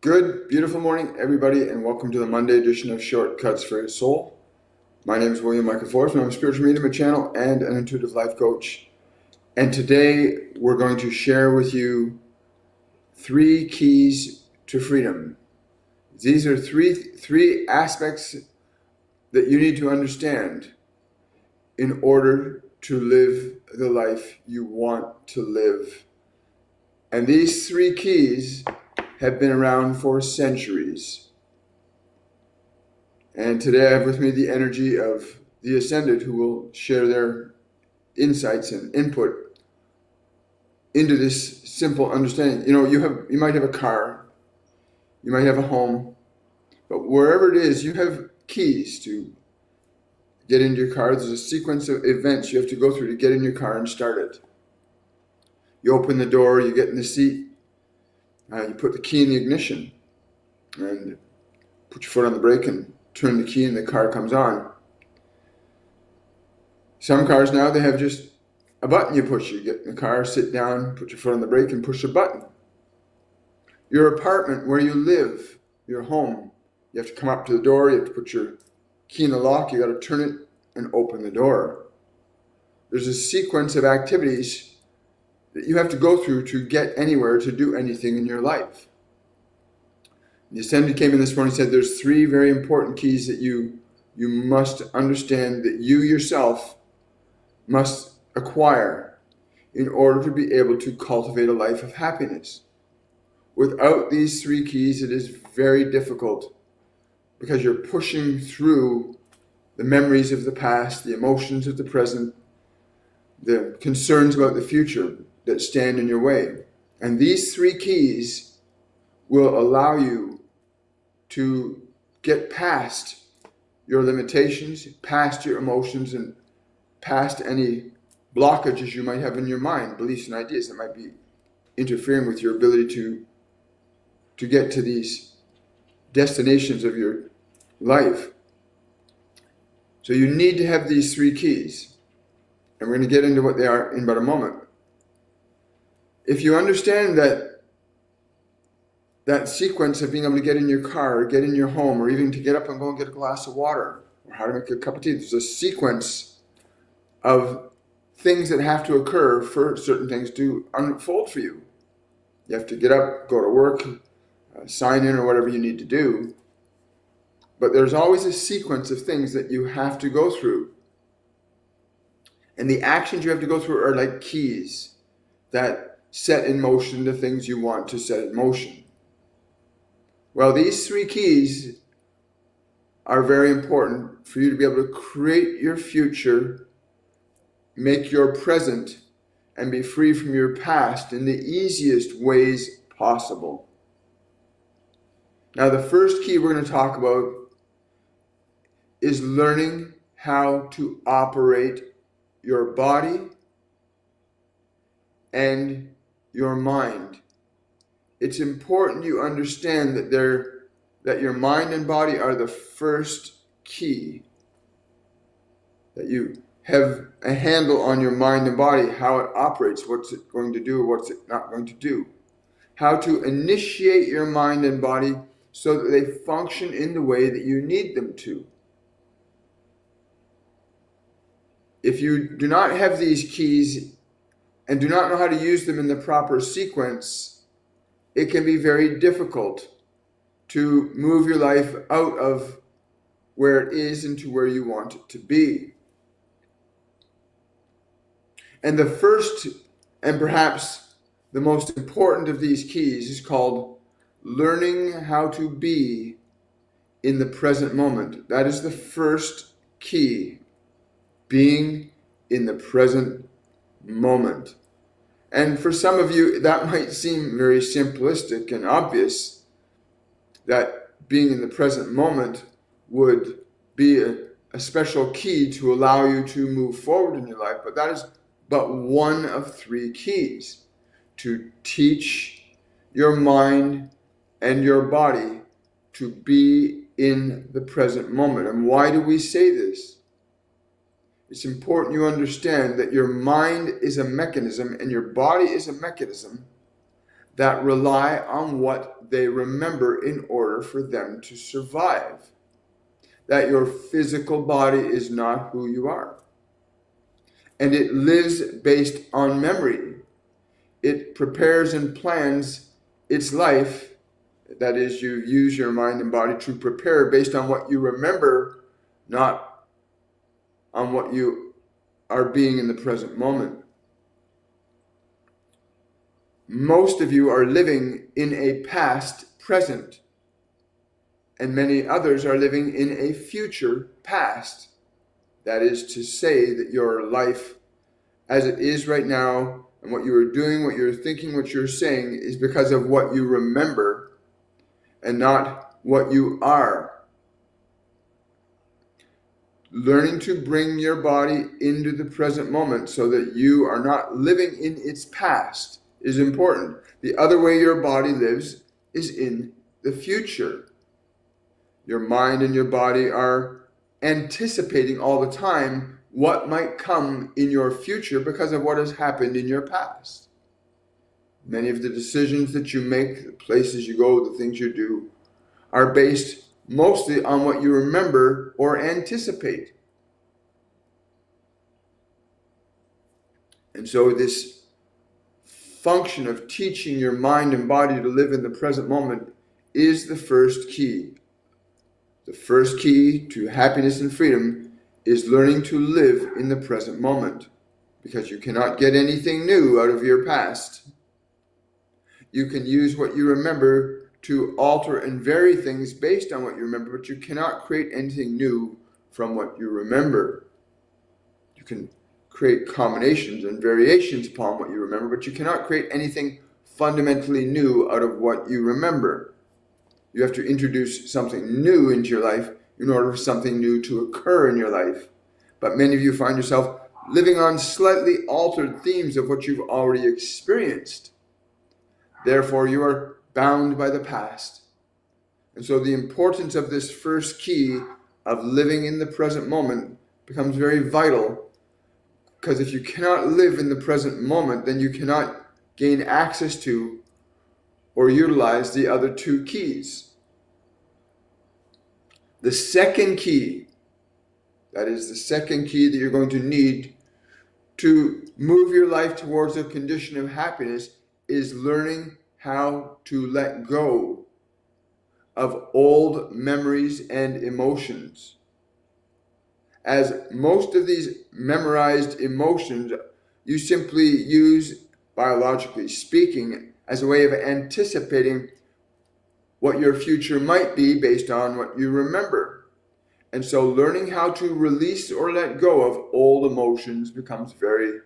Good, beautiful morning, everybody, and welcome to the Monday edition of Shortcuts for Your Soul. My name is William Michael Forbes, and I'm a spiritual medium, a channel, and an intuitive life coach. And today we're going to share with you 3 keys to freedom. These are three aspects that you need to understand in order to live the life you want to live. And these 3 keys have been around for centuries. And today I have with me the energy of the Ascended, who will share their insights and input into this simple understanding. You might have a car, you might have a home, but wherever it is, you have keys to get into your car. There's a sequence of events you have to go through to get in your car and start it. You open the door, you get in the seat, you put the key in the ignition, and put your foot on the brake and turn the key and the car comes on. Some cars now, they have just a button you push. You get in the car, sit down, put your foot on the brake and push a button. Your apartment where you live, your home, you have to come up to the door, you have to put your key in the lock, you got to turn it and open the door. There's a sequence of activities that you have to go through to get anywhere, to do anything in your life. The Ascended came in this morning and said there's 3 very important keys that you must understand, that you yourself must acquire in order to be able to cultivate a life of happiness. Without these 3 keys, it is very difficult, because you're pushing through the memories of the past, the emotions of the present, the concerns about the future that stand in your way. And these 3 keys will allow you to get past your limitations, past your emotions, and past any blockages you might have in your mind, beliefs and ideas that might be interfering with your ability to get to these destinations of your life. So you need to have these 3 keys. And we're going to get into what they are in about a moment. If you understand that sequence of being able to get in your car, or get in your home, or even to get up and go and get a glass of water, or how to make a cup of tea, there's a sequence of things that have to occur for certain things to unfold for you. You have to get up, go to work, sign in, or whatever you need to do. But there's always a sequence of things that you have to go through. And the actions you have to go through are like keys that set in motion the things you want to set in motion. Well, these 3 keys are very important for you to be able to create your future, make your present, and be free from your past in the easiest ways possible. Now, the first key we're going to talk about is learning how to operate your body and your mind. It's important you understand that your mind and body are the first key, that you have a handle on your mind and body, how it operates, what's it going to do, what's it not going to do, how to initiate your mind and body so that they function in the way that you need them to. If you do not have these keys and do not know how to use them in the proper sequence, it can be very difficult to move your life out of where it is into where you want it to be. And the first, and perhaps the most important of these keys, is called learning how to be in the present moment. That is the first key, being in the present moment. And for some of you, that might seem very simplistic and obvious, that being in the present moment would be a special key to allow you to move forward in your life. But that is but one of 3 keys to teach your mind and your body to be in the present moment. And why do we say this? It's important you understand that your mind is a mechanism and your body is a mechanism that rely on what they remember in order for them to survive. That your physical body is not who you are. And it lives based on memory. It prepares and plans its life. That is, you use your mind and body to prepare based on what you remember, not on what you are being in the present moment. Most of you are living in a past present, and many others are living in a future past. That is to say that your life as it is right now and what you are doing, what you're thinking, what you're saying is because of what you remember and not what you are. Learning to bring your body into the present moment so that you are not living in its past is important. The other way your body lives is in the future. Your mind and your body are anticipating all the time what might come in your future because of what has happened in your past. Many of the decisions that you make, the places you go, the things you do, are based mostly on what you remember or anticipate. And so this function of teaching your mind and body to live in the present moment is the first key. The first key to happiness and freedom is learning to live in the present moment, because you cannot get anything new out of your past. You can use what you remember to alter and vary things based on what you remember, but you cannot create anything new from what you remember. You can create combinations and variations upon what you remember, but you cannot create anything fundamentally new out of what you remember. You have to introduce something new into your life in order for something new to occur in your life. But many of you find yourself living on slightly altered themes of what you've already experienced. Therefore, you are bound by the past. And so the importance of this first key of living in the present moment becomes very vital, because if you cannot live in the present moment, then you cannot gain access to or utilize the other two keys. The second key, that is the second key that you're going to need to move your life towards a condition of happiness, is learning how to let go of old memories and emotions. As most of these memorized emotions you simply use, biologically speaking, as a way of anticipating what your future might be based on what you remember. And so learning how to release or let go of old emotions becomes very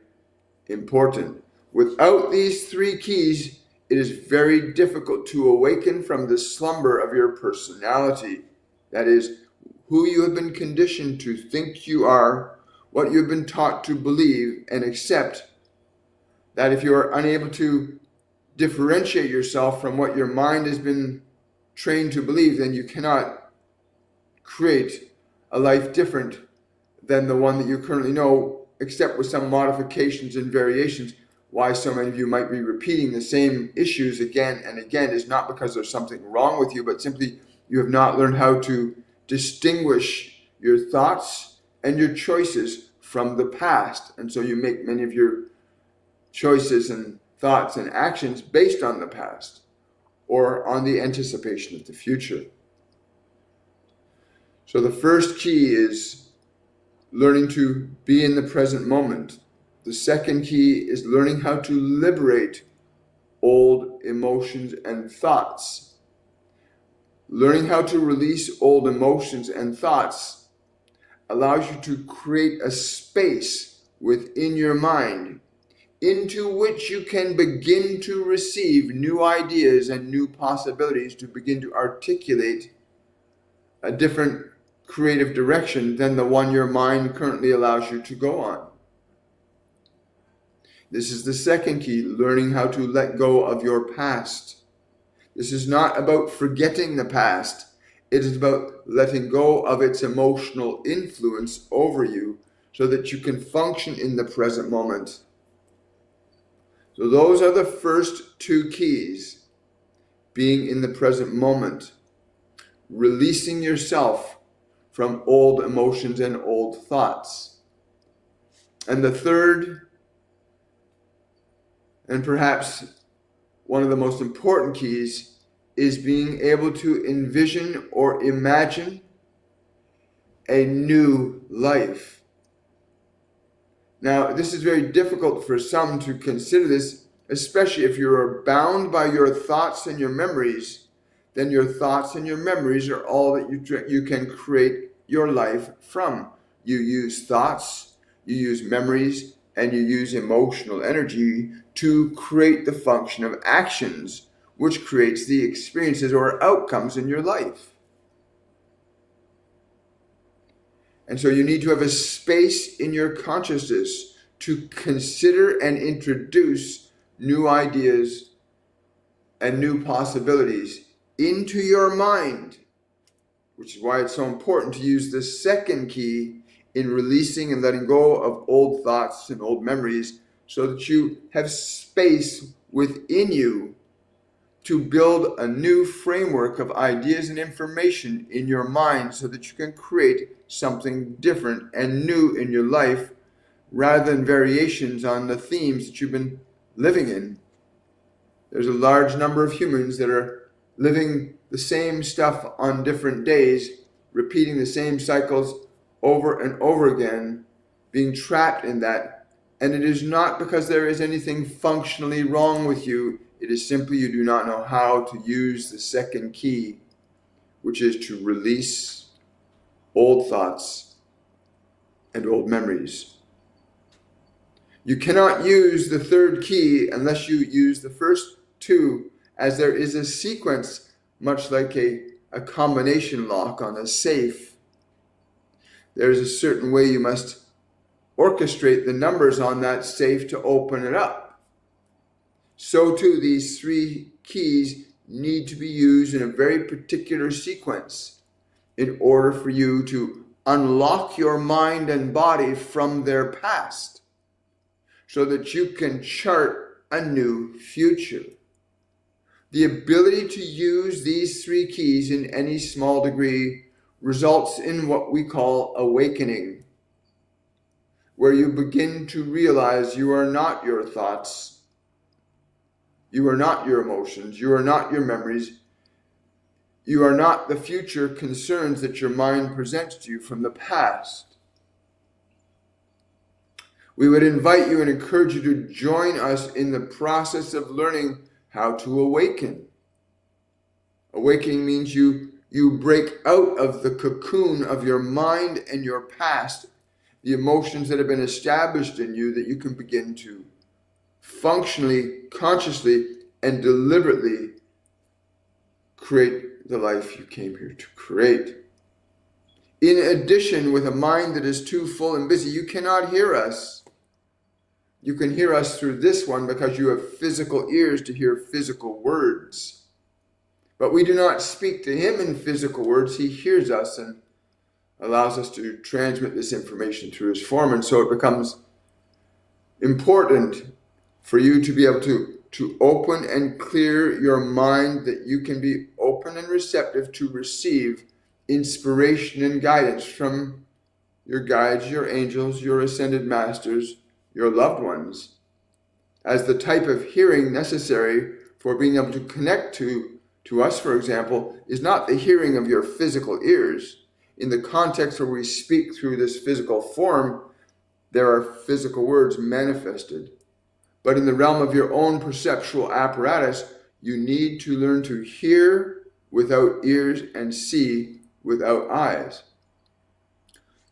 important. Without these three keys, it is very difficult to awaken from the slumber of your personality. That is, who you have been conditioned to think you are, what you have been taught to believe and accept. That if you are unable to differentiate yourself from what your mind has been trained to believe, then you cannot create a life different than the one that you currently know, except with some modifications and variations. Why so many of you might be repeating the same issues again and again is not because there's something wrong with you, but simply you have not learned how to distinguish your thoughts and your choices from the past. And so you make many of your choices and thoughts and actions based on the past or on the anticipation of the future. So the first key is learning to be in the present moment. The second key is learning how to liberate old emotions and thoughts. Learning how to release old emotions and thoughts allows you to create a space within your mind into which you can begin to receive new ideas and new possibilities to begin to articulate a different creative direction than the one your mind currently allows you to go on. This is the second key, learning how to let go of your past. This is not about forgetting the past. It is about letting go of its emotional influence over you so that you can function in the present moment. So those are the first two keys: being in the present moment, releasing yourself from old emotions and old thoughts. And the third, and perhaps one of the most important keys, is being able to envision or imagine a new life. Now, this is very difficult for some to consider this, especially if you are bound by your thoughts and your memories. Then your thoughts and your memories are all that you can create your life from. You use thoughts, you use memories, and you use emotional energy to create the function of actions, which creates the experiences or outcomes in your life. And so you need to have a space in your consciousness to consider and introduce new ideas and new possibilities into your mind, which is why it's so important to use the second key in releasing and letting go of old thoughts and old memories, so that you have space within you to build a new framework of ideas and information in your mind, so that you can create something different and new in your life, rather than variations on the themes that you've been living in. There's a large number of humans that are living the same stuff on different days, repeating the same cycles over and over again, being trapped in that. And it is not because there is anything functionally wrong with you. It is simply you do not know how to use the second key, which is to release old thoughts and old memories. You cannot use the third key unless you use the first two, as there is a sequence, much like a combination lock on a safe. There is a certain way you must orchestrate the numbers on that safe to open it up. So too, these three keys need to be used in a very particular sequence in order for you to unlock your mind and body from their past, so that you can chart a new future. The ability to use these three keys in any small degree results in what we call awakening, where you begin to realize you are not your thoughts, you are not your emotions, you are not your memories, you are not the future concerns that your mind presents to you from the past. We would invite you and encourage you to join us in the process of learning how to awaken. Awakening means you break out of the cocoon of your mind and your past, the emotions that have been established in you, that you can begin to functionally, consciously, and deliberately create the life you came here to create. In addition, with a mind that is too full and busy, you cannot hear us. You can hear us through this one because you have physical ears to hear physical words. But we do not speak to him in physical words. He hears us and allows us to transmit this information through his form. And so it becomes important for you to be able to open and clear your mind, that you can be open and receptive to receive inspiration and guidance from your guides, your angels, your ascended masters, your loved ones, as the type of hearing necessary for being able to connect to us, for example, is not the hearing of your physical ears. In the context where we speak through this physical form, there are physical words manifested. But in the realm of your own perceptual apparatus, you need to learn to hear without ears and see without eyes.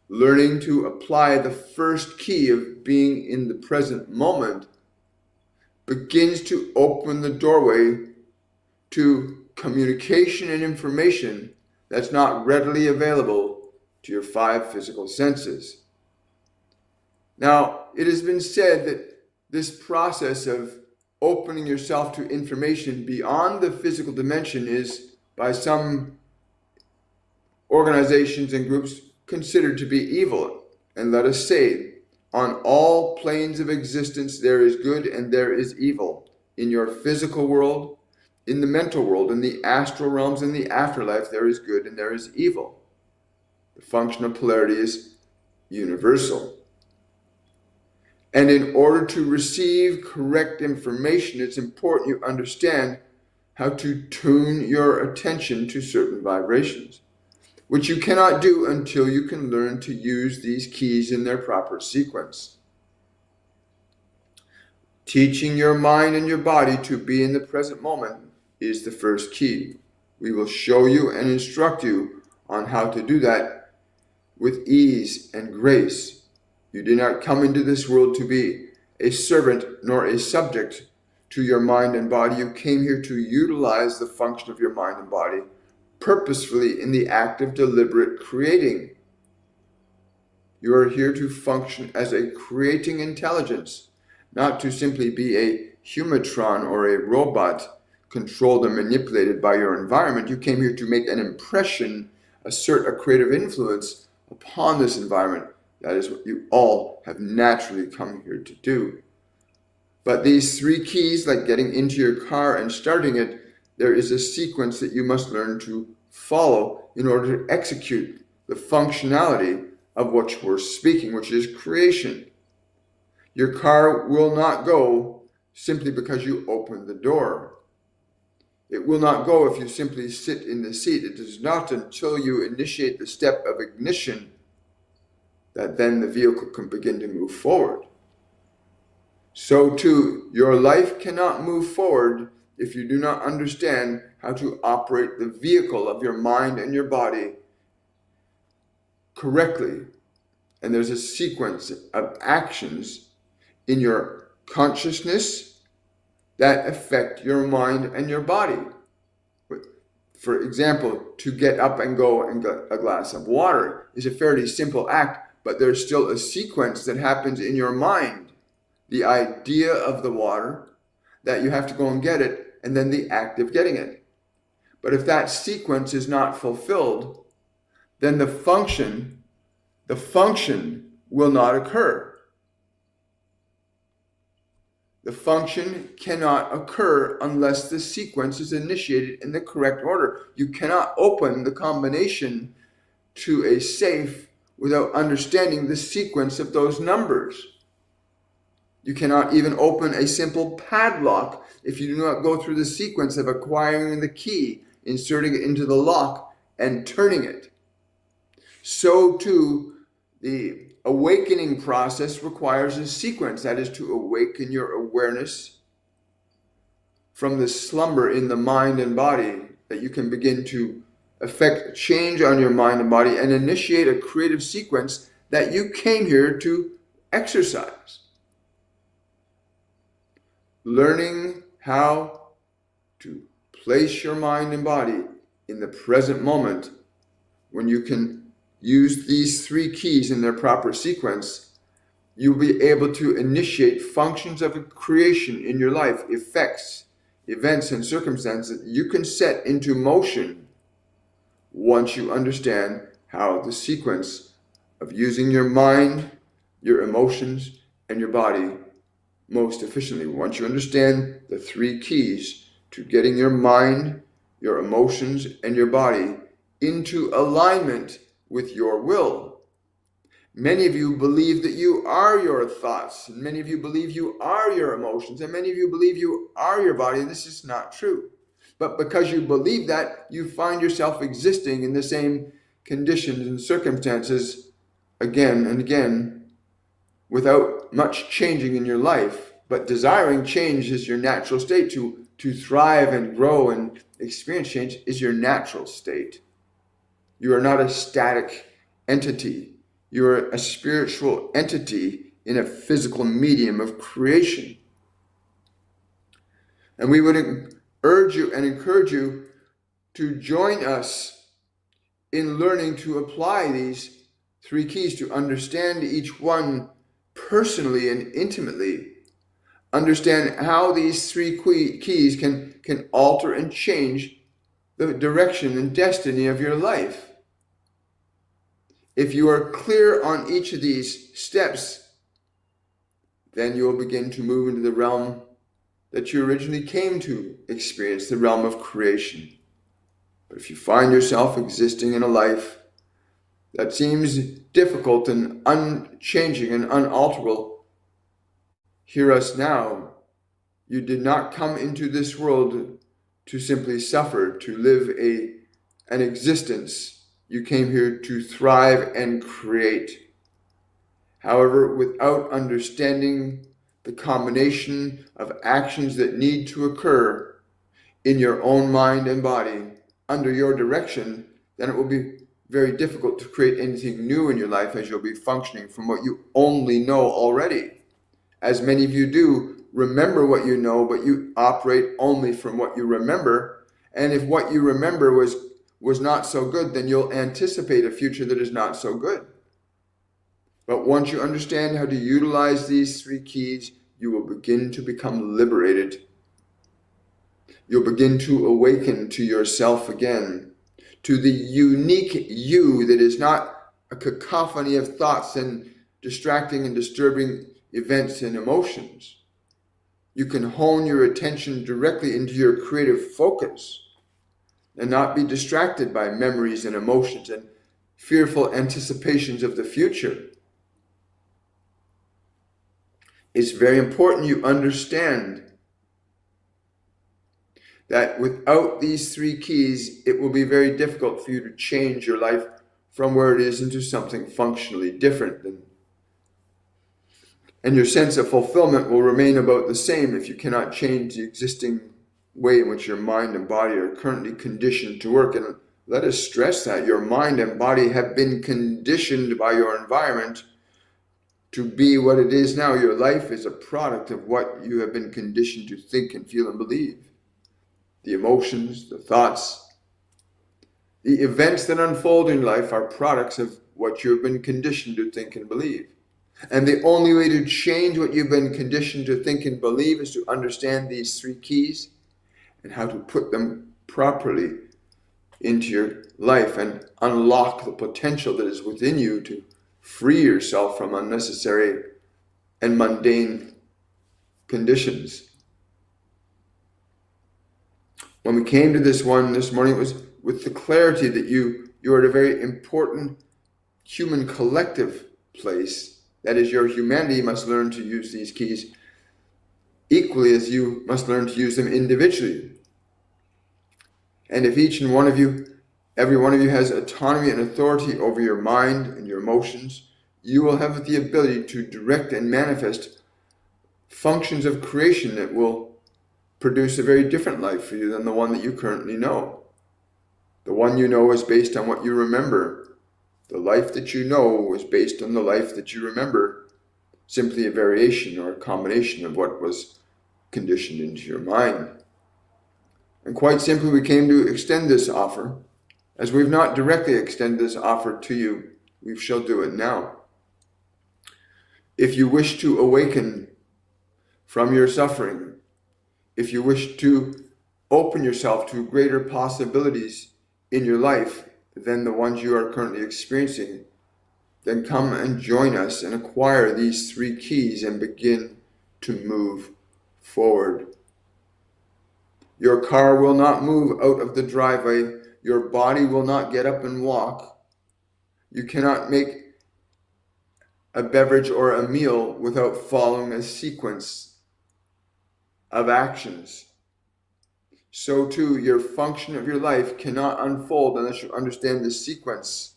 Learning to apply the first key of being in the present moment begins to open the doorway to communication and information that's not readily available to your five physical senses. Now, it has been said that this process of opening yourself to information beyond the physical dimension is, by some organizations and groups, considered to be evil. And let us say, On all planes of existence, there is good and there is evil. In your physical world, in the mental world, in the astral realms, in the afterlife, there is good and there is evil. The function of polarity is universal. And in order to receive correct information, it's important you understand how to tune your attention to certain vibrations, which you cannot do until you can learn to use these keys in their proper sequence. Teaching your mind and your body to be in the present moment is the first key. We will show you and instruct you on how to do that with ease and grace. You did not come into this world to be a servant nor a subject to your mind and body. You came here to utilize the function of your mind and body purposefully in the act of deliberate creating. You are here to function as a creating intelligence, not to simply be a humatron or a robot controlled and manipulated by your environment. You came here to make an impression, assert a creative influence upon this environment. That is what you all have naturally come here to do. But these three keys, like getting into your car and starting it, there is a sequence that you must learn to follow in order to execute the functionality of what we're speaking, which is creation. Your car will not go simply because you open the door. It will not go if you simply sit in the seat. It is not until you initiate the step of ignition that then the vehicle can begin to move forward. So too, your life cannot move forward if you do not understand how to operate the vehicle of your mind and your body correctly. And there's a sequence of actions in your consciousness that affect your mind and your body. For example, to get up and go and get a glass of water is a fairly simple act, but there's still a sequence that happens in your mind. The idea of the water, that you have to go and get it, and then the act of getting it. But if that sequence is not fulfilled, then the function will not occur. The function cannot occur unless the sequence is initiated in the correct order. You cannot open the combination to a safe without understanding the sequence of those numbers. You cannot even open a simple padlock if you do not go through the sequence of acquiring the key, inserting it into the lock, and turning it. So too, the awakening process requires a sequence, that is to awaken your awareness from the slumber in the mind and body, that you can begin to affect change on your mind and body and initiate a creative sequence that you came here to exercise. Learning how to place your mind and body in the present moment, when you can use these three keys in their proper sequence, you'll be able to initiate functions of creation in your life, effects, events, and circumstances that you can set into motion once you understand how the sequence of using your mind, your emotions, and your body most efficiently. Once you understand the three keys to getting your mind, your emotions, and your body into alignment with your will. Many of you believe that you are your thoughts, and many of you believe you are your emotions, and many of you believe you are your body. This is not true. But because you believe that, you find yourself existing in the same conditions and circumstances again and again without much changing in your life. But desiring change is your natural state. To thrive and grow and experience change is your natural state. You are not a static entity. You are a spiritual entity in a physical medium of creation. And we would urge you and encourage you to join us in learning to apply these three keys, to understand each one personally and intimately. Understand how these three keys can alter and change the direction and destiny of your life. If you are clear on each of these steps, then you will begin to move into the realm that you originally came to experience, the realm of creation. But if you find yourself existing in a life that seems difficult and unchanging and unalterable, hear us now. You did not come into this world to simply suffer, to live an existence. You came here to thrive and create. However, without understanding the combination of actions that need to occur in your own mind and body under your direction, then it will be very difficult to create anything new in your life, as you'll be functioning from what you only know already. As many of you do, remember what you know, but you operate only from what you remember. And if what you remember was not so good, then you'll anticipate a future that is not so good. But once you understand how to utilize these three keys, you will begin to become liberated. You'll begin to awaken to yourself again, to the unique you that is not a cacophony of thoughts and distracting and disturbing events and emotions. You can hone your attention directly into your creative focus and not be distracted by memories and emotions and fearful anticipations of the future. It's very important you understand that without these three keys, it will be very difficult for you to change your life from where it is into something functionally different. And your sense of fulfillment will remain about the same if you cannot change the existing way in which your mind and body are currently conditioned to work. And let us stress that your mind and body have been conditioned by your environment to be what it is now. Your life is a product of what you have been conditioned to think and feel and believe. The emotions, the thoughts, the events that unfold in life are products of what you've been conditioned to think and believe. And the only way to change what you've been conditioned to think and believe is to understand these three keys and how to put them properly into your life and unlock the potential that is within you to free yourself from unnecessary and mundane conditions. When we came to this morning, it was with the clarity that you are at a very important human collective place. That is, your humanity must learn to use these keys equally as you must learn to use them individually. And if each and one of you, every one of you has autonomy and authority over your mind and your emotions, you will have the ability to direct and manifest functions of creation that will produce a very different life for you than the one that you currently know. The one you know is based on what you remember. The life that you know is based on the life that you remember, simply a variation or a combination of what was conditioned into your mind. And quite simply, we came to extend this offer. As we've not directly extended this offer to you, we shall do it now. If you wish to awaken from your suffering, if you wish to open yourself to greater possibilities in your life than the ones you are currently experiencing, then come and join us and acquire these three keys and begin to move forward. Your car will not move out of the driveway. Your body will not get up and walk. You cannot make a beverage or a meal without following a sequence of actions. So too, your function of your life cannot unfold unless you understand the sequence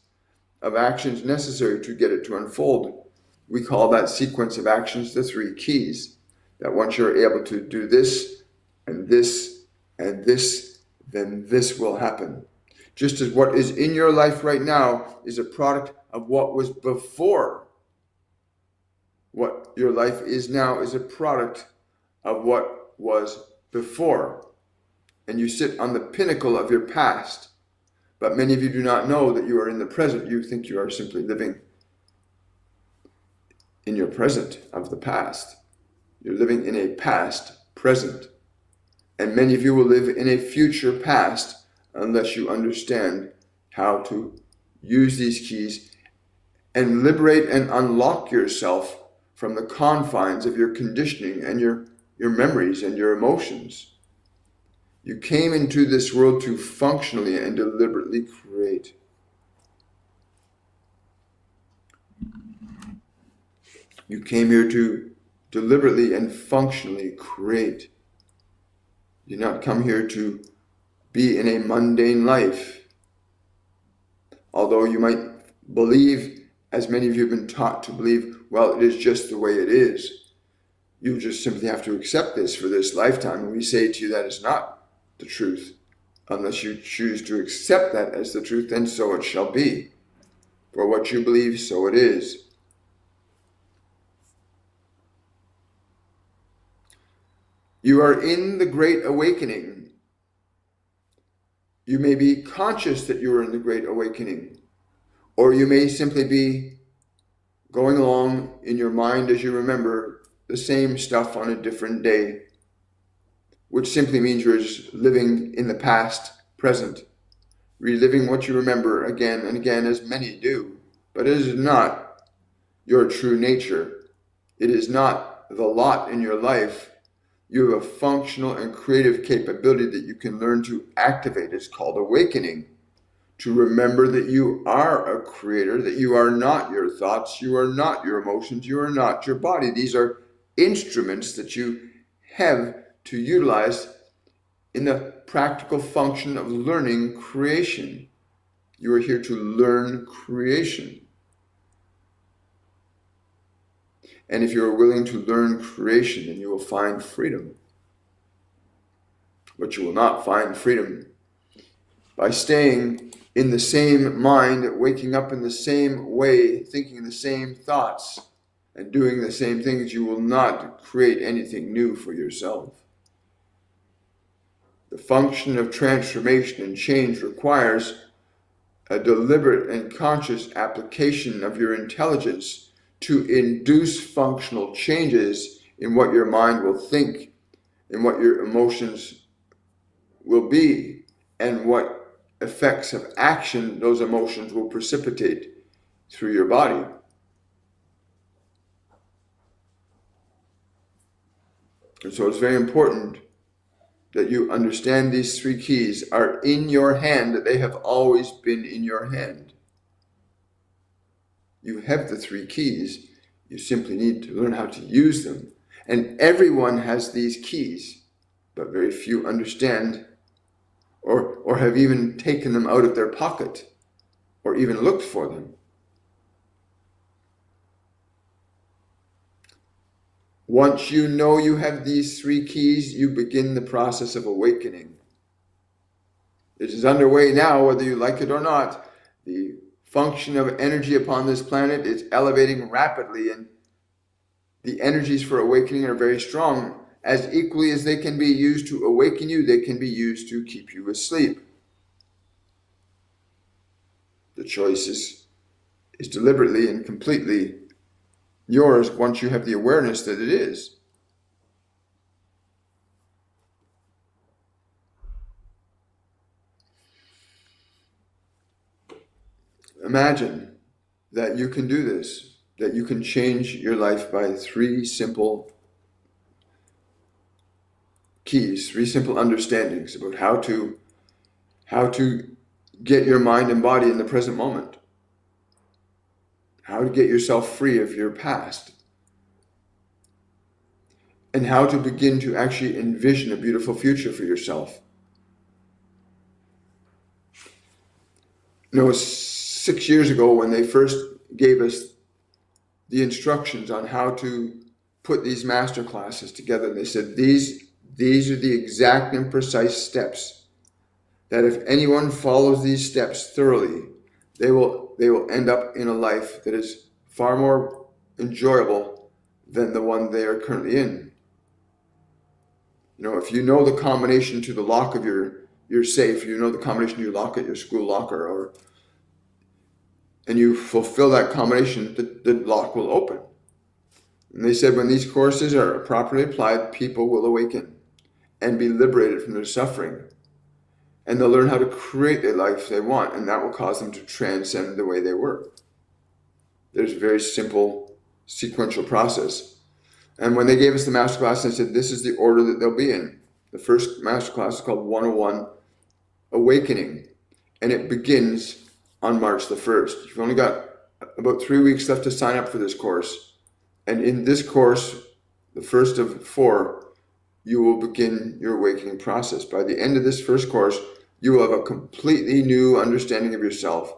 of actions necessary to get it to unfold. We call that sequence of actions the three keys. That once you're able to do this and this and this, then this will happen. Just as what is in your life right now is a product of what was before. What your life is now is a product of what was before. And you sit on the pinnacle of your past. But many of you do not know that you are in the present. You think you are simply living in your present of the past. You're living in a past present. And many of you will live in a future past unless you understand how to use these keys and liberate and unlock yourself from the confines of your conditioning and your memories and your emotions. You came into this world to functionally and deliberately create. You came here to deliberately and functionally create. You did not come here to be in a mundane life. Although you might believe, as many of you have been taught to believe, well, it is just the way it is. You just simply have to accept this for this lifetime. And we say to you that is not the truth. Unless you choose to accept that as the truth, then so it shall be. For what you believe, so it is. You are in the Great Awakening. You may be conscious that you are in the Great Awakening, or you may simply be going along in your mind as you remember the same stuff on a different day, which simply means you're just living in the past, present, reliving what you remember again and again, as many do. But it is not your true nature. It is not the lot in your life. You have a functional and creative capability that you can learn to activate. It's called awakening. To remember that you are a creator, that you are not your thoughts, you are not your emotions, you are not your body. These are instruments that you have to utilize in the practical function of learning creation. You are here to learn creation. And if you are willing to learn creation, then you will find freedom. But you will not find freedom by staying in the same mind, waking up in the same way, thinking the same thoughts, and doing the same things. You will not create anything new for yourself. The function of transformation and change requires a deliberate and conscious application of your intelligence to induce functional changes in what your mind will think, in what your emotions will be, and what effects of action those emotions will precipitate through your body. And so it's very important that you understand these three keys are in your hand, that they have always been in your hand. You have the three keys. You simply need to learn how to use them. And everyone has these keys, but very few understand or have even taken them out of their pocket or even looked for them. Once you know you have these three keys, you begin the process of awakening. It is underway now, whether you like it or not. The function of energy upon this planet is elevating rapidly, and the energies for awakening are very strong. As equally as they can be used to awaken you, they can be used to keep you asleep. The choice is deliberately and completely yours once you have the awareness that it is. Imagine that you can do this, that you can change your life by three simple keys, three simple understandings about how to get your mind and body in the present moment, how to get yourself free of your past, and how to begin to actually envision a beautiful future for yourself. 6 years ago when they first gave us the instructions on how to put these master classes together, they said these are the exact and precise steps that if anyone follows these steps thoroughly, they will end up in a life that is far more enjoyable than the one they are currently in. If you know the combination to the lock of your safe, you know the combination to your lock at your school locker, and you fulfill that combination, the lock will open. And they said when these courses are properly applied, people will awaken and be liberated from their suffering. And they'll learn how to create the life they want, and that will cause them to transcend the way they were. There's very simple sequential process. And when they gave us the masterclass, they said this is the order that they'll be in. The first masterclass is called 101 Awakening, and it begins on March the 1st. You've only got about 3 weeks left to sign up for this course. And in this course, the first of 4, you will begin your awakening process. By the end of this first course, you will have a completely new understanding of yourself.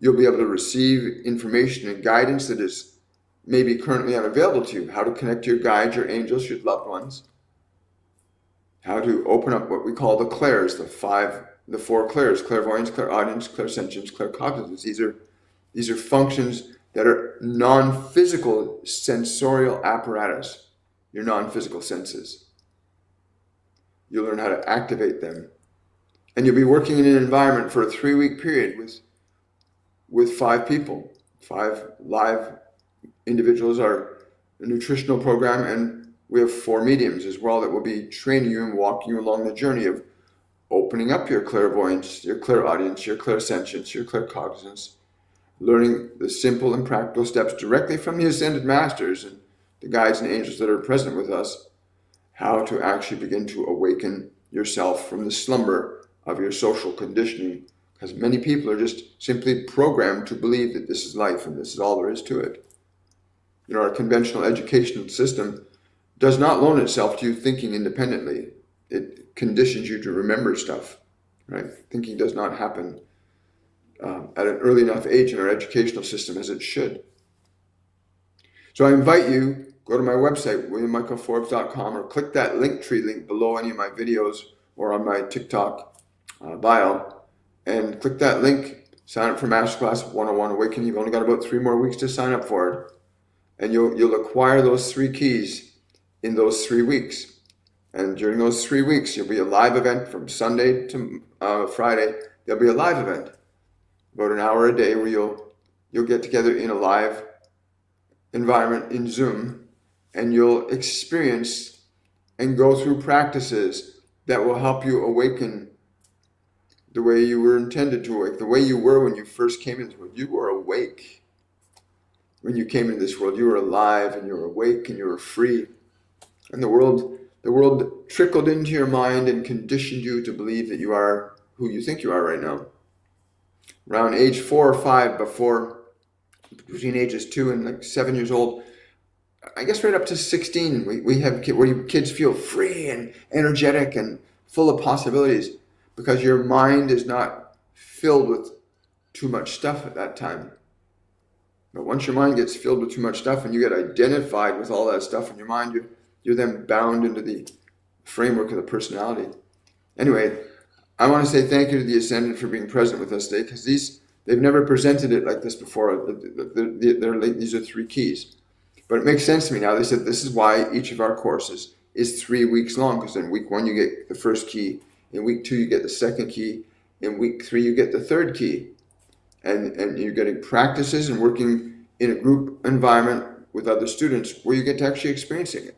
You'll be able to receive information and guidance that is maybe currently unavailable to you. How to connect to your guides, your angels, your loved ones. How to open up what we call the clairs, the 4 clairs: clairvoyance, clairaudience, clairsentience, claircognizance. These are functions that are non-physical sensorial apparatus, your non-physical senses. You'll learn how to activate them. And you'll be working in an environment for a 3-week period with 5 people, 5 live individuals. Are a nutritional program, and we have 4 mediums as well that will be training you and walking you along the journey of opening up your clairvoyance, your clairaudience, your clairsentience, your claircognizance, learning the simple and practical steps directly from the Ascended Masters and the guides and angels that are present with us, how to actually begin to awaken yourself from the slumber of your social conditioning, because many people are just simply programmed to believe that this is life and this is all there is to it. You know, our conventional educational system does not loan itself to you thinking independently. It conditions you to remember stuff, right? Thinking does not happen at an early enough age in our educational system as it should. So I invite you, go to my website, williammichaelforbes.com, or click that Linktree link below any of my videos or on my TikTok bio, and click that link, sign up for Masterclass 101 Awakening. You've only got about 3 more weeks to sign up for it, and you'll acquire those 3 keys in those 3 weeks. And during those 3 weeks, you'll be a live event from Sunday to Friday. There'll be a live event, about an hour a day, where you'll get together in a live environment in Zoom, and you'll experience and go through practices that will help you awaken the way you were intended to awake, the way you were when you first came into this world. You were awake when you came into this world. You were alive, and you were awake, and you were free. And the world trickled into your mind and conditioned you to believe that you are who you think you are right now. Around age 4 or 5, between ages 2 and like 7 years old, I guess right up to 16, we have where kids feel free and energetic and full of possibilities, because your mind is not filled with too much stuff at that time. But once your mind gets filled with too much stuff and you get identified with all that stuff in your mind, you're then bound into the framework of the personality. Anyway, I want to say thank you to the Ascendant for being present with us today, because they've never presented it like this before. These are 3 keys. But it makes sense to me now. They said this is why each of our courses is 3 weeks long, because in week 1 you get the first key, in week 2 you get the second key, in week 3 you get the third key. And you're getting practices and working in a group environment with other students where you get to actually experiencing it.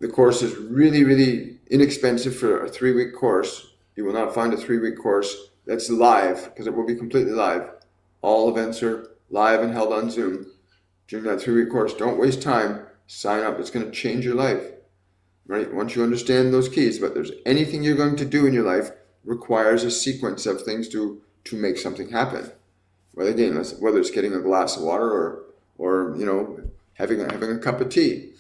The course is really, really inexpensive for a 3-week course. You will not find a 3-week course that's live, because it will be completely live. All events are live and held on Zoom. During that 3-week course, don't waste time. Sign up. It's going to change your life, right? Once you understand those keys. But there's anything you're going to do in your life requires a sequence of things to make something happen. Well, again, whether it's getting a glass of water or having a cup of tea.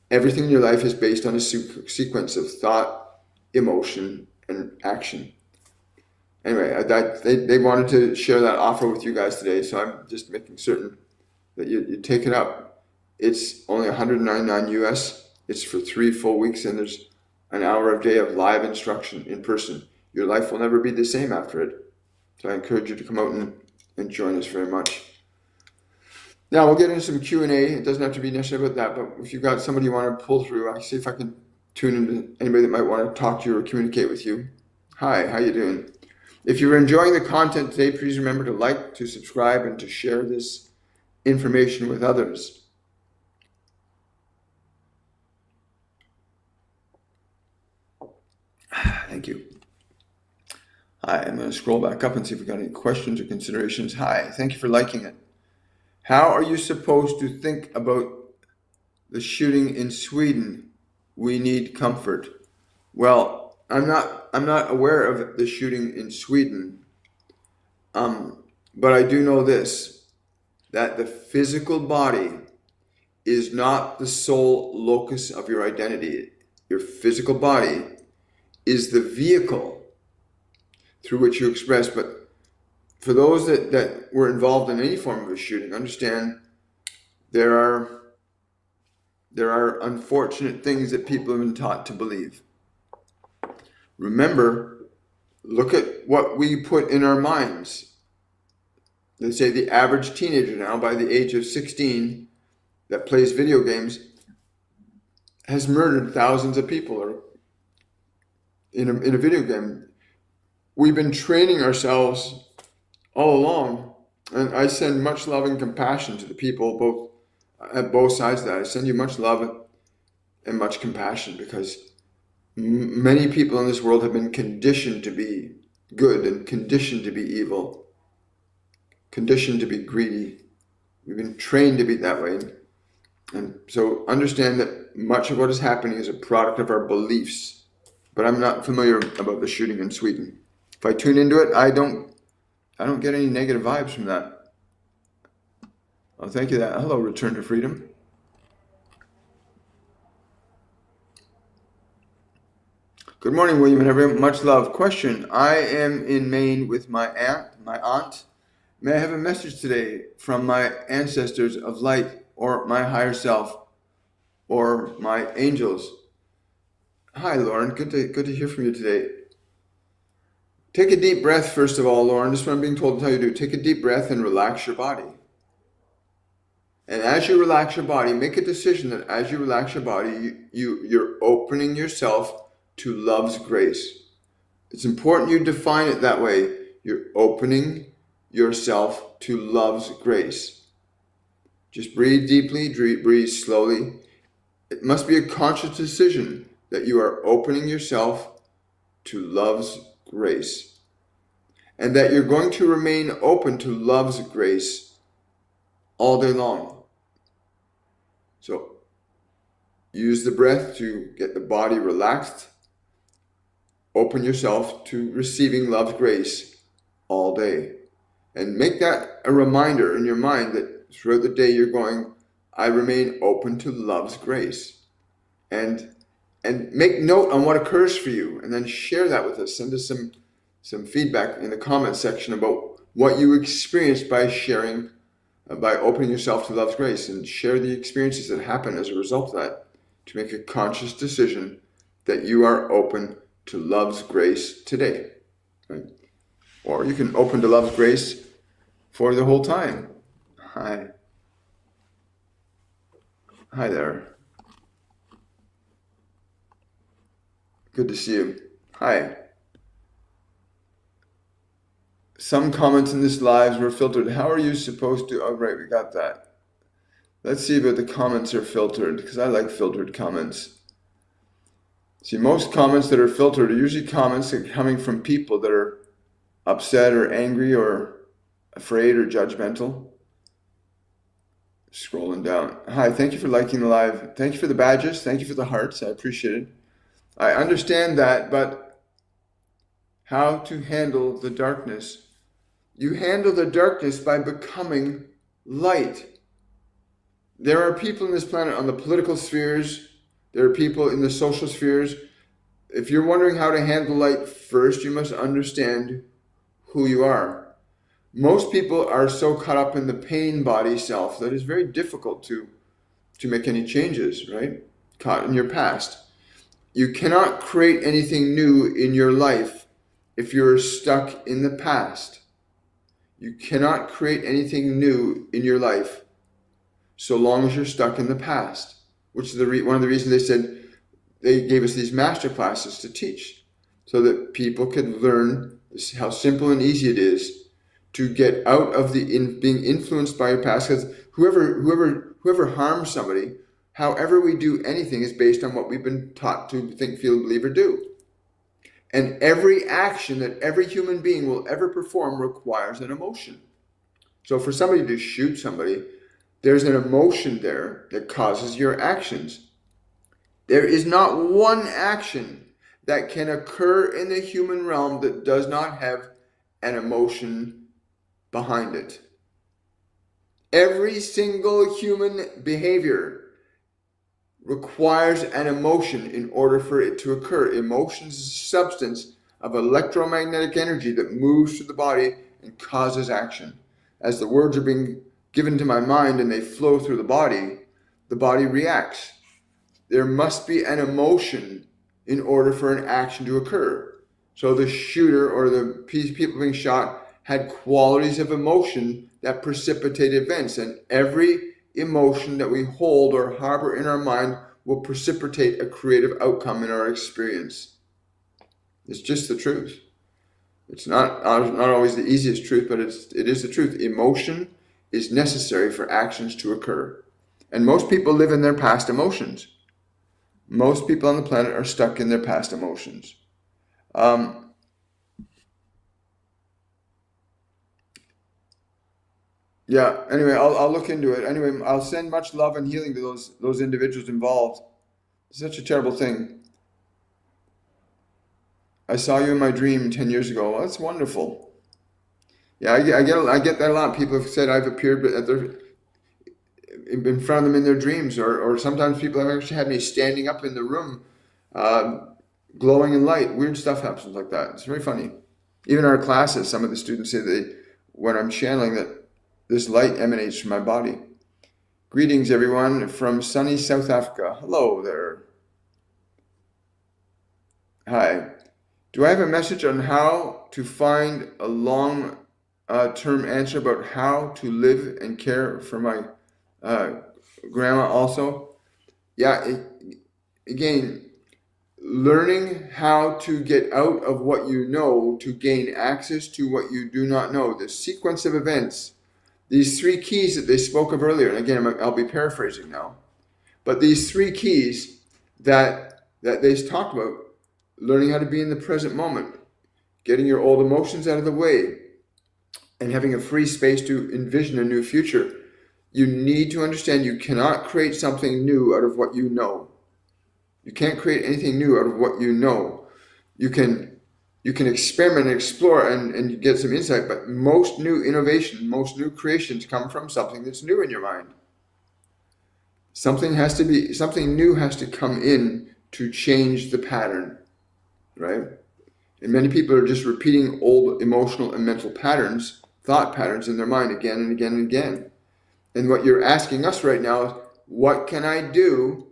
Everything in your life is based on a sequence of thought, emotion, and action. Anyway, they wanted to share that offer with you guys today, so I'm just making certain that you take it up. It's only $199 US. It's for 3 full weeks, and there's an hour a day of live instruction in person. Your life will never be the same after it. So I encourage you to come out and join us very much. Now we'll get into some Q&A. It doesn't have to be necessarily about that, but if you've got somebody you want to pull through, I'll see if I can tune into anybody that might want to talk to you or communicate with you. Hi, how you doing? If you're enjoying the content today, please remember to like, to subscribe, and to share this information with others. Thank you. Hi, I'm going to scroll back up and see if we've got any questions or considerations. Hi, thank you for liking it. How are you supposed to think about the shooting in Sweden? We need comfort. Well, I'm not aware of the shooting in Sweden. But I do know this, that the physical body is not the sole locus of your identity. Your physical body is the vehicle through which you express. But for those that were involved in any form of a shooting, understand there are unfortunate things that people have been taught to believe. Remember, look at what we put in our minds. Let's say the average teenager now, by the age of 16, that plays video games, has murdered thousands of people or in a video game. We've been training ourselves all along, and I send much love and compassion to the people at both sides of that. I send you much love and much compassion, because many people in this world have been conditioned to be good and conditioned to be evil, conditioned to be greedy. We've been trained to be that way. And so understand that much of what is happening is a product of our beliefs. But I'm not familiar about the shooting in Sweden. If I tune into it, I don't get any negative vibes from that. Oh, thank you. Hello, Return to Freedom. Good morning, William and everyone. Much love. Question: I am in Maine with my aunt. May I have a message today from my ancestors of light, or my higher self, or my angels? Hi, Lauren. Good to hear from you today. Take a deep breath, first of all, Lauren. This is what I'm being told to tell you to do. Take a deep breath and relax your body. And as you relax your body, make a decision that as you relax your body, you're opening yourself to love's grace. It's important you define it that way. You're opening yourself to love's grace. Just breathe deeply, breathe slowly. It must be a conscious decision that you are opening yourself to love's grace, and that you're going to remain open to love's grace all day long. So use the breath to get the body relaxed. Open yourself to receiving love's grace all day. And make that a reminder in your mind that throughout the day you're going, I remain open to love's grace. And make note on what occurs for you, and then share that with us. Send us some feedback in the comment section about what you experienced by sharing, by opening yourself to love's grace, and share the experiences that happen as a result of that, to make a conscious decision that you are open to love's grace today. Right? Or you can open to love's grace for the whole time. Hi there. Good to see you. Hi. Some comments in this live were filtered. How are you supposed to? Oh, right, we got that. Let's see if the comments are filtered, because I like filtered comments. See, most comments that are filtered are usually comments that are coming from people that are upset or angry or afraid or judgmental. Scrolling down. Hi, thank you for liking the live. Thank you for the badges. Thank you for the hearts. I appreciate it. I understand that, but how to handle the darkness? You handle the darkness by becoming light. There are people in this planet on the political spheres. There are people in the social spheres. If you're wondering how to handle light, first you must understand who you are. Most people are so caught up in the pain body self that it's very difficult to make any changes, right? Caught in your past. You cannot create anything new in your life if you're stuck in the past. You cannot create anything new in your life so long as you're stuck in the past, which is one of the reasons they gave us these master classes to teach, so that people could learn how simple and easy it is to get out of being influenced by your past. Because whoever harms somebody, however we do anything, is based on what we've been taught to think, feel, believe, or do. And every action that every human being will ever perform requires an emotion. So for somebody to shoot somebody, There's an emotion there that causes your actions. There is not one action that can occur in the human realm that does not have an emotion behind it. Every single human behavior requires an emotion in order for it to occur. Emotion is a substance of electromagnetic energy that moves through the body and causes action. As the words are being given to my mind and they flow through the body reacts. There must be an emotion in order for an action to occur. So the shooter or the people being shot had qualities of emotion that precipitate events, and every emotion that we hold or harbor in our mind will precipitate a creative outcome in our experience. It's just the truth. It's not always the easiest truth, but it is the truth. Emotion is necessary for actions to occur. And most people live in their past emotions. Most people on the planet are stuck in their past emotions. Yeah, anyway, I'll look into it. Anyway, I'll send much love and healing to those individuals involved. It's such a terrible thing. I saw you in my dream 10 years ago. Well, that's wonderful. Yeah, I get that a lot. People have said I've appeared in front of them in their dreams, or sometimes people have actually had me standing up in the room, glowing in light. Weird stuff happens like that. It's very funny. Even in our classes, some of the students say when I'm channeling, that this light emanates from my body. Greetings, everyone, from sunny South Africa. Hello there. Hi. Do I have a message on how to find a long-term answer about how to live and care for my grandma also? Yeah, again, learning how to get out of what you know to gain access to what you do not know. The sequence of events, these three keys that they spoke of earlier, and again, I'll be paraphrasing now, but these three keys that they talked about, learning how to be in the present moment, getting your old emotions out of the way, and having a free space to envision a new future. You need to understand you cannot create something new out of what you know. You can't create anything new out of what you know. You can experiment and explore and get some insight, but most new innovation, most new creations come from something that's new in your mind. Something new has to come in to change the pattern, right? And many people are just repeating old emotional and mental patterns, thought patterns in their mind again and again and again. And what you're asking us right now is, what can I do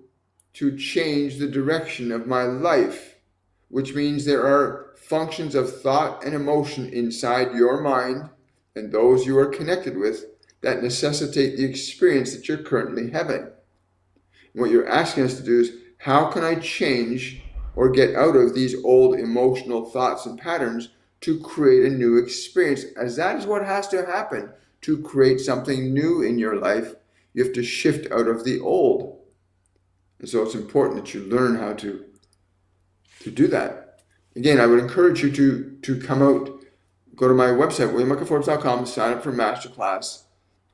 to change the direction of my life? Which means there are functions of thought and emotion inside your mind and those you are connected with that necessitate the experience that you're currently having. And what you're asking us to do is, how can I change or get out of these old emotional thoughts and patterns to create a new experience? As that is what has to happen to create something new in your life. You have to shift out of the old. And so it's important that you learn how to do that. Again, I would encourage you to come out, go to my website, williammichaelforbes.com, sign up for Masterclass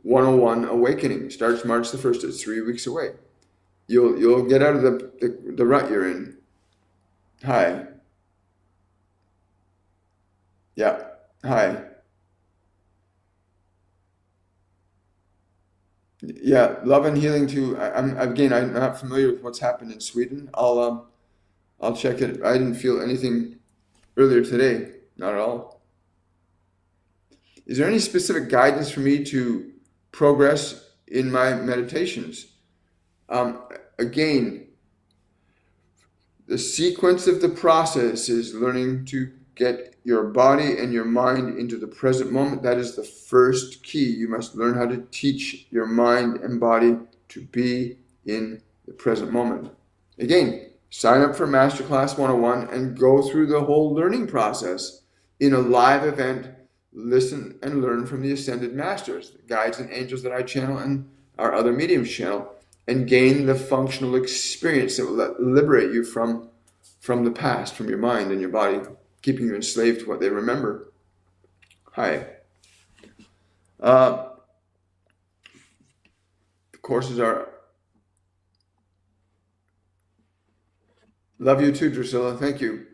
101 Awakening. It starts March the 1st. It's 3 weeks away. You'll get out of the rut you're in. Hi. Yeah. Hi. Yeah. Love and healing too. I'm not familiar with what's happened in Sweden. I'll check it. I didn't feel anything earlier today. Not at all. Is there any specific guidance for me to progress in my meditations? Again, the sequence of the process is learning to get your body and your mind into the present moment. That is the first key. You must learn how to teach your mind and body to be in the present moment. Again, sign up for Masterclass 101 and go through the whole learning process in a live event. Listen and learn from the Ascended Masters, the guides and angels that I channel and our other mediums channel, and gain the functional experience that will liberate you from the past, from your mind and your body, keeping you enslaved to what they remember. Hi. courses are... Love you too, Drusilla. Thank you.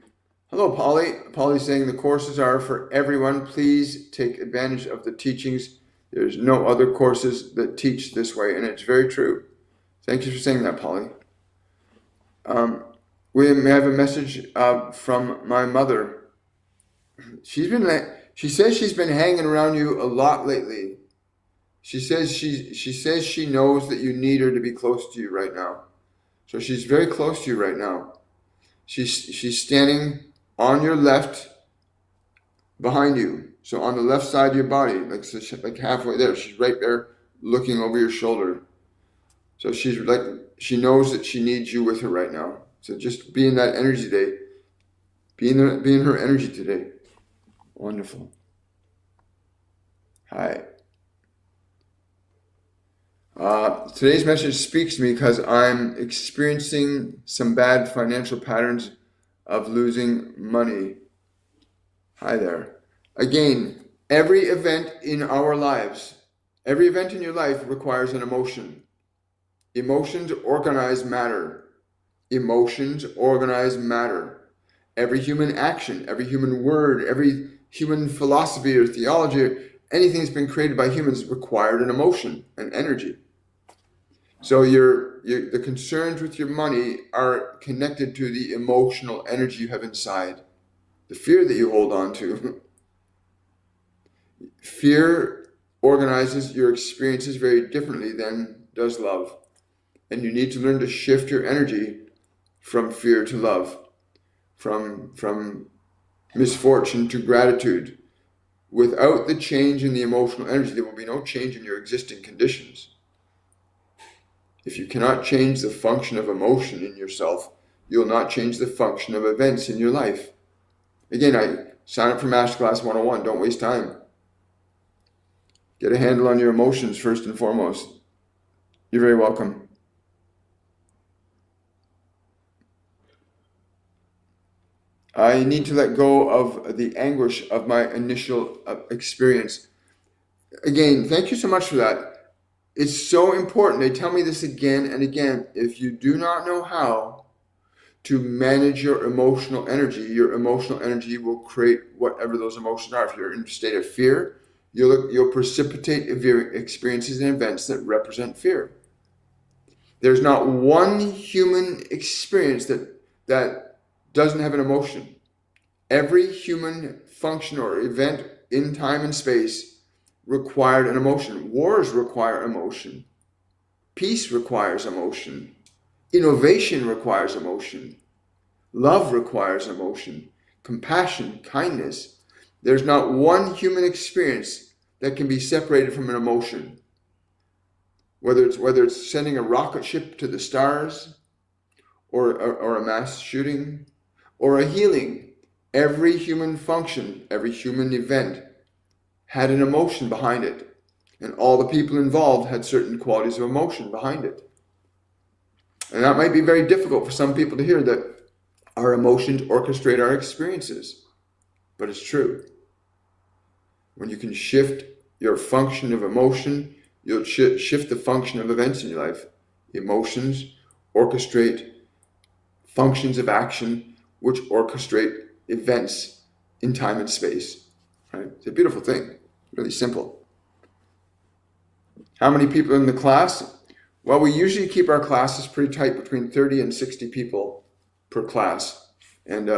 Hello, Polly. Polly's saying the courses are for everyone. Please take advantage of the teachings. There's no other courses that teach this way, and it's very true. Thank you for saying that, Polly. We have a message from my mother. She says she's been hanging around you a lot lately. She says she knows that you need her to be close to you right now. So she's very close to you right now. She's standing on your left, behind you. So on the left side of your body, like halfway there. She's right there, looking over your shoulder. So she knows that she needs you with her right now. So just be in that energy today. Be in her energy today. Wonderful. Hi. Today's message speaks to me because I'm experiencing some bad financial patterns of losing money. Hi there. Again, every event in our lives, every event in your life requires an emotion. Emotions organize matter. Emotions organize matter. Every human action, every human word, every human philosophy or theology, anything that's been created by humans required an emotion, an energy. So the concerns with your money are connected to the emotional energy you have inside, the fear that you hold on to. Fear organizes your experiences very differently than does love. And you need to learn to shift your energy from fear to love, from misfortune to gratitude. Without the change in the emotional energy, there will be no change in your existing conditions. If you cannot change the function of emotion in yourself, you'll not change the function of events in your life. Again, I sign up for Masterclass 101. Don't waste time. Get a handle on your emotions first and foremost. You're very welcome. I need to let go of the anguish of my initial experience. Again, thank you so much for that. It's so important. They tell me this again and again. If you do not know how to manage your emotional energy will create whatever those emotions are. If you're in a state of fear, you'll precipitate experiences and events that represent fear. There's not one human experience that doesn't have an emotion. Every human function or event in time and space required an emotion. Wars require emotion. Peace requires emotion. Innovation requires emotion. Love requires emotion. Compassion, kindness. There's not one human experience that can be separated from an emotion. Whether it's sending a rocket ship to the stars, or a mass shooting, or a healing, every human function, every human event had an emotion behind it. And all the people involved had certain qualities of emotion behind it. And that might be very difficult for some people to hear, that our emotions orchestrate our experiences. But it's true. When you can shift your function of emotion, you'll shift the function of events in your life. Emotions orchestrate functions of action, which orchestrate events in time and space. Right? It's a beautiful thing. Really simple. How many people in the class? Well, we usually keep our classes pretty tight, between 30 and 60 people per class. And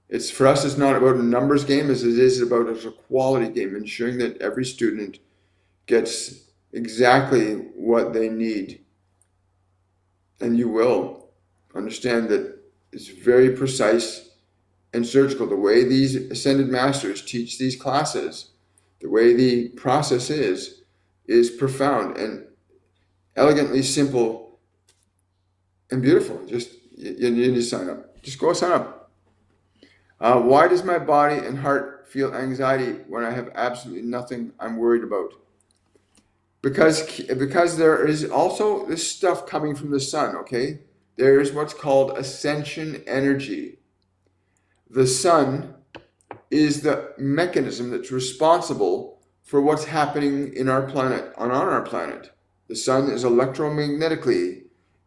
it's for us, it's not about a numbers game as it is about a quality game, ensuring that every student gets exactly what they need. And you will understand that it's very precise and surgical. The way these Ascended Masters teach these classes, the way the process is profound and elegantly simple and beautiful. Just you need to sign up. Just go sign up. Why does my body and heart feel anxiety when I have absolutely nothing I'm worried about? Because there is also this stuff coming from the sun, okay? There is what's called ascension energy. The sun is the mechanism that's responsible for what's happening in our planet, on our planet. The sun is electromagnetically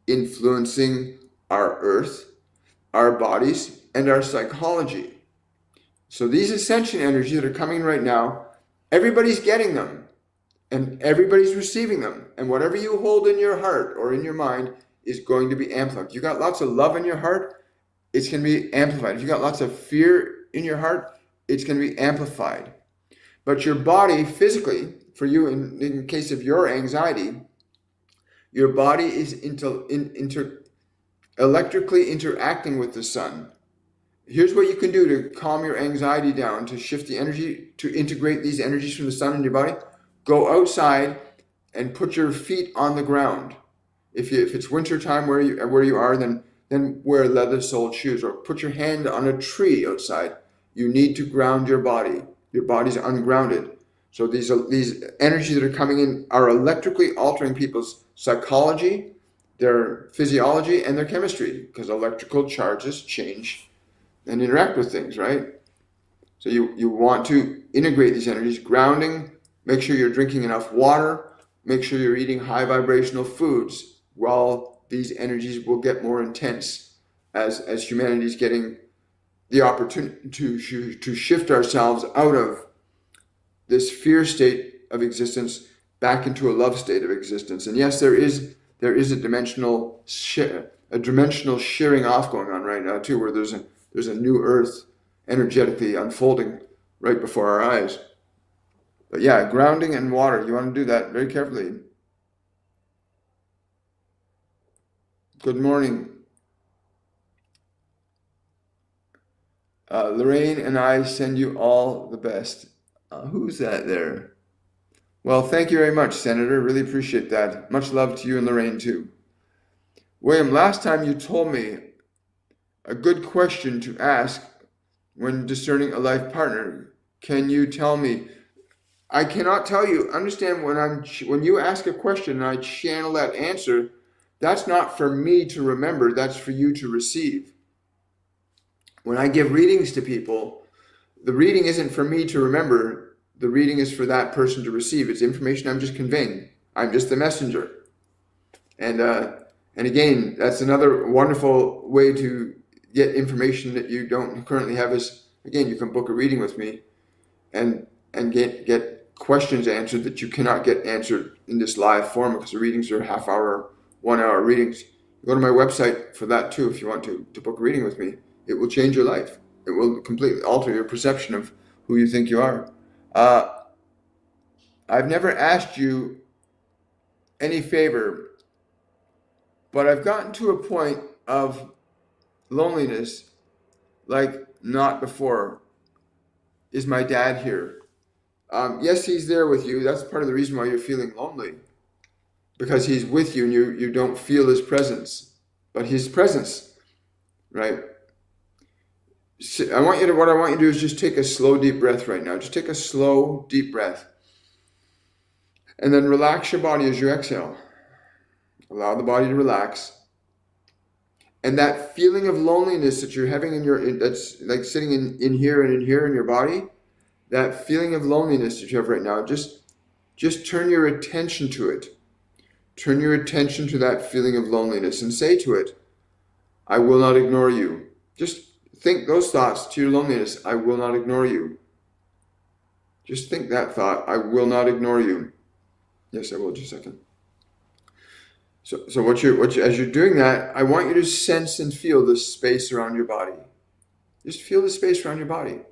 influencing our earth, our bodies, and our psychology. So these ascension energies that are coming right now, everybody's getting them and everybody's receiving them. And whatever you hold in your heart or in your mind is going to be amplified. If you got lots of love in your heart, it's going to be amplified. If you got lots of fear in your heart, it's going to be amplified. But your body physically, for you in case of your anxiety, your body is electrically interacting with the sun. Here's what you can do to calm your anxiety down, to shift the energy, to integrate these energies from the sun in your body. Go outside and put your feet on the ground. If it's winter time where you are, then wear leather-soled shoes, or put your hand on a tree outside. You need to ground your body. Your body's ungrounded. So these energies that are coming in are electrically altering people's psychology, their physiology, and their chemistry, because electrical charges change and interact with things, right? So you want to integrate these energies, grounding, make sure you're drinking enough water, make sure you're eating high vibrational foods, while these energies will get more intense as humanity is getting the opportunity to shift ourselves out of this fear state of existence back into a love state of existence. And yes, there is a dimensional shearing off going on right now too, where there's a new earth energetically unfolding right before our eyes. But yeah, grounding and water, you want to do that very carefully. Good morning. Lorraine and I send you all the best. Who's that there? Well, thank you very much, Senator. Really appreciate that. Much love to you and Lorraine too. William, last time you told me a good question to ask when discerning a life partner. Can you tell me? I cannot tell you. Understand, when you ask a question and I channel that answer, that's not for me to remember, that's for you to receive. When I give readings to people, the reading isn't for me to remember, the reading is for that person to receive. It's information I'm just conveying. I'm just the messenger. And again, that's another wonderful way to get information that you don't currently have is, again, you can book a reading with me and get questions answered that you cannot get answered in this live form, because the readings are half-hour, 1-hour readings. Go to my website for that too if you want to book a reading with me. It will change your life. It will completely alter your perception of who you think you are. I've never asked you any favor, but I've gotten to a point of loneliness like not before. Is my dad here? Yes, he's there with you. That's part of the reason why you're feeling lonely, because he's with you and you don't feel his presence, but his presence, right? What I want you to do is just take a slow, deep breath right now. Just take a slow, deep breath. And then relax your body as you exhale. Allow the body to relax. And that feeling of loneliness that you're having that's like sitting in here and in here in your body, that feeling of loneliness that you have right now, just turn your attention to it. Turn your attention to that feeling of loneliness and say to it, I will not ignore you. Just think those thoughts to your loneliness. I will not ignore you. Just think that thought. I will not ignore you. Yes, I will. Just a second. So as you're doing that, I want you to sense and feel the space around your body. Just feel the space around your body.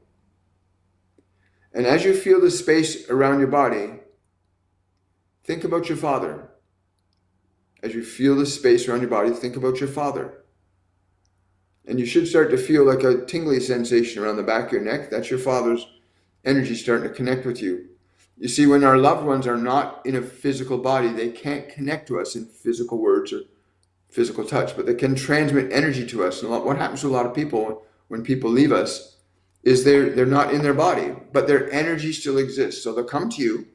And as you feel the space around your body, think about your father. As you feel the space around your body, think about your father. And you should start to feel like a tingly sensation around the back of your neck. That's your father's energy starting to connect with you. You see, when our loved ones are not in a physical body, they can't connect to us in physical words or physical touch, but they can transmit energy to us. And what happens to a lot of people when people leave us is they're not in their body, but their energy still exists. So they'll come to you,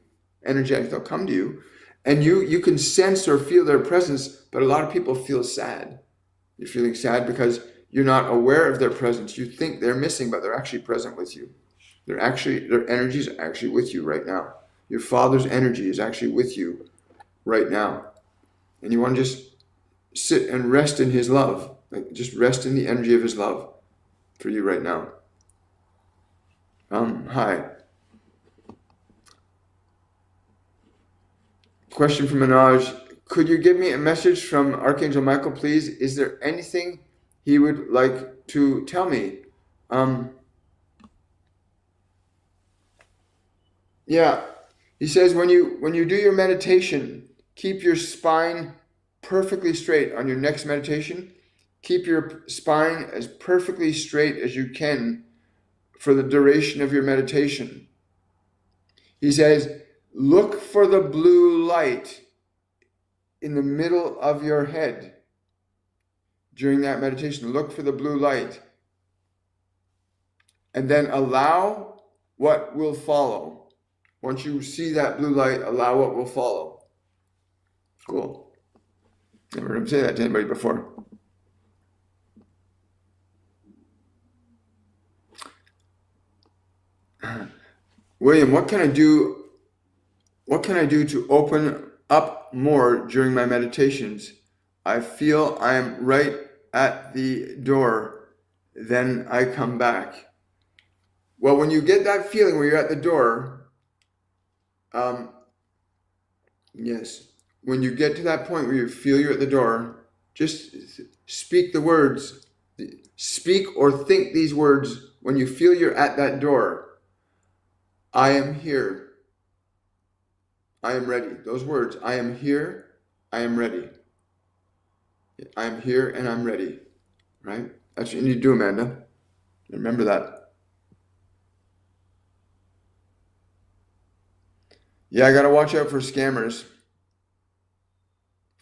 energetic, they'll come to you, and you can sense or feel their presence, but a lot of people feel sad. You're feeling sad because you're not aware of their presence. You think they're missing, but they're actually present with you. Their energy is actually with you right now. Your father's energy is actually with you right now. And you want to just sit and rest in his love. Like just rest in the energy of his love for you right now. Hi. Question from Manoj. Could you give me a message from Archangel Michael, please? Is there anything he would like to tell me? Yeah. He says when you do your meditation, keep your spine perfectly straight on your next meditation. Keep your spine as perfectly straight as you can for the duration of your meditation. He says, look for the blue light in the middle of your head during that meditation. Look for the blue light. And then allow what will follow. Once you see that blue light, allow what will follow. Cool. Never heard him say that to anybody before. William, what can I do? What can I do to open up more during my meditations? I feel I am right at the door, then I come back. Well, when you get that feeling where you're at the door, yes, when you get to that point where you feel you're at the door, just speak the words. Speak or think these words when you feel you're at that door. I am here. I am ready. Those words, I am here, I am ready. I am here and I'm ready. Right? That's what you need to do, Amanda. Remember that. Yeah, I got to watch out for scammers.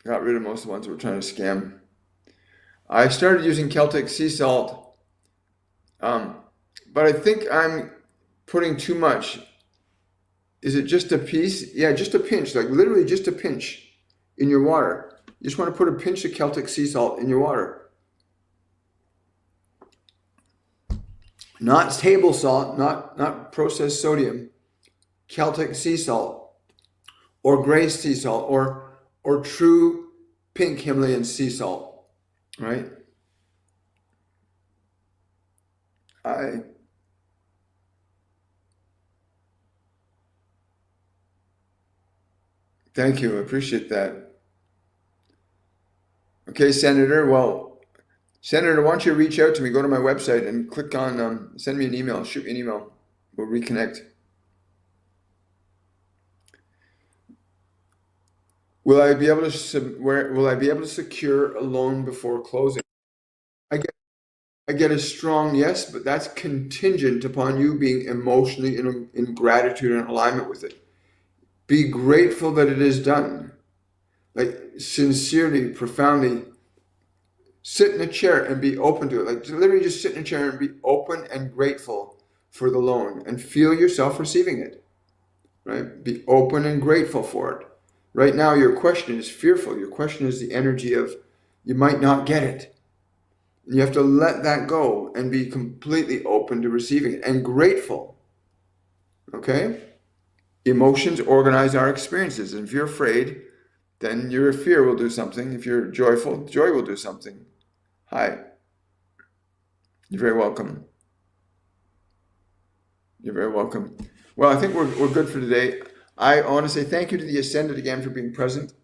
Got rid of most of the ones that were trying to scam. I started using Celtic sea salt, but I think I'm putting too much. Is it just a piece? Yeah, just a pinch, like literally just a pinch in your water. You just want to put a pinch of Celtic sea salt in your water. Not table salt, not processed sodium. Celtic sea salt, or gray sea salt, or true pink Himalayan sea salt, right? Thank you, I appreciate that. Okay, Senator, well, Senator, why don't you reach out to me, go to my website and click on, send me an email, shoot me an email, we'll reconnect. Will I be able to secure a loan before closing? I get a strong yes, but that's contingent upon you being emotionally in gratitude and alignment with it. Be grateful that it is done. Like sincerely, profoundly, sit in a chair and be open to it. Like literally just sit in a chair and be open and grateful for the loan and feel yourself receiving it, right? Be open and grateful for it. Right now, your question is fearful. Your question is the energy of you might not get it. You have to let that go and be completely open to receiving it and grateful. Okay? Emotions organize our experiences. And if you're afraid, then your fear will do something. If you're joyful, joy will do something. Hi. You're very welcome. You're very welcome. Well, I think we're good for today. I want to say thank you to the Ascended again for being present.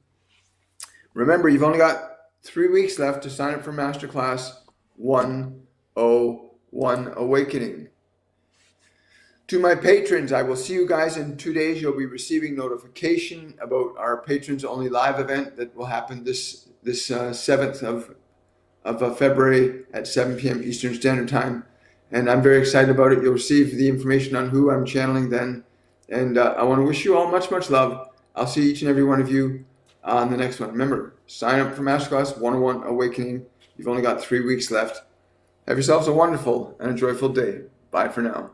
Remember, you've only got 3 weeks left to sign up for Masterclass 101 Awakening. To my patrons, I will see you guys in 2 days. You'll be receiving notification about our patrons only live event that will happen this 7th of February at 7 p.m. Eastern Standard Time. And I'm very excited about it. You'll receive the information on who I'm channeling then. And I want to wish you all much, much love. I'll see each and every one of you on the next one. Remember, sign up for Masterclass 101 Awakening. You've only got 3 weeks left. Have yourselves a wonderful and a joyful day. Bye for now.